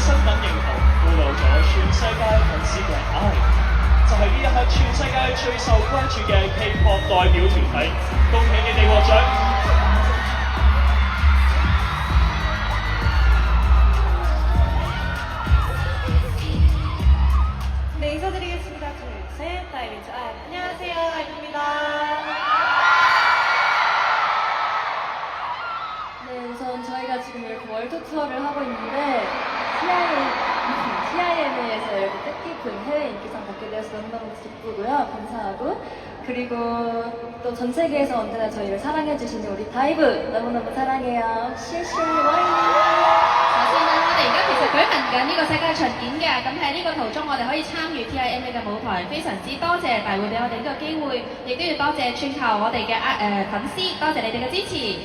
身份認同，暴露咗全世界粉絲嘅愛。就係呢一刻，全世界最受關注嘅 K-pop 代表團體，恭喜你哋獲獎！네, 인사드리겠습니다. 둘, 셋, 다이비즈 아, 안녕하세요, 아이브입니다. 네, 우선 저희가 지금 이렇게 월드 투어를 하고 있는데 CIMA에서 이렇게 뜻깊은 해외 인기상 받게 되어서 너무너무 기쁘고요. 감사하고 그리고 또 전 세계에서 언제나 저희를 사랑해주시는 우리 다이브 너무너무 사랑해요. 실실 와이 首先咧，我哋而家其實舉行緊呢個世界巡演嘅，咁喺呢個途中我哋可以參與 TIMA 嘅舞台，非常之多謝大會俾我哋呢個機會，亦都要多謝全球我哋嘅粉絲，多謝你哋嘅支持。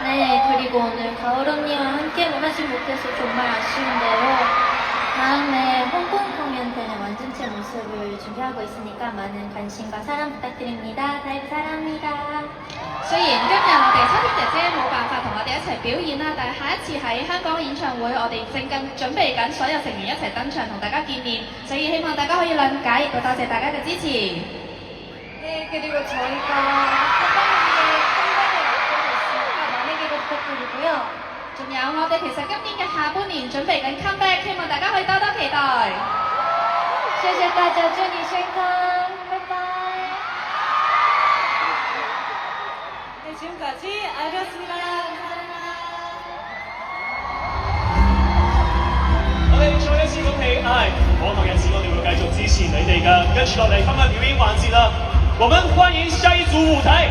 네, 그리고 오늘 가을 언니와 함께 원하지 못해서 정말 아쉬운데요. 다음에 홍콩 공연 때는 완전체 모습을 준비하고 있으니까 많은 관심과 사랑 부탁드립니다. 다이브 사랑합니다. 雖然今日我哋秋天姐姐冇辦法同我哋一齊表演啦，但係下一次喺香港嘅演唱會，我哋正準備緊所有成員一齊登場同大家見面，所以希望大家可以諒解，亦都多謝大家嘅支持。 네, 그리고 저희가 하반기에 컴백을 앞두고 있으니까 많은 기대 부탁드리고요. 仲有我哋其實今年嘅下半年準備緊 comeback， 希望大家可以多多期待。 谢谢大家，祝你健康，拜拜。 네, 지금까지 아이브였습니다. 감사합니다. 我哋再一次恭喜 I， 往後日子我哋會繼續支持你哋㗎。跟住落嚟今日表演環節啦，我們歡迎下一組舞台。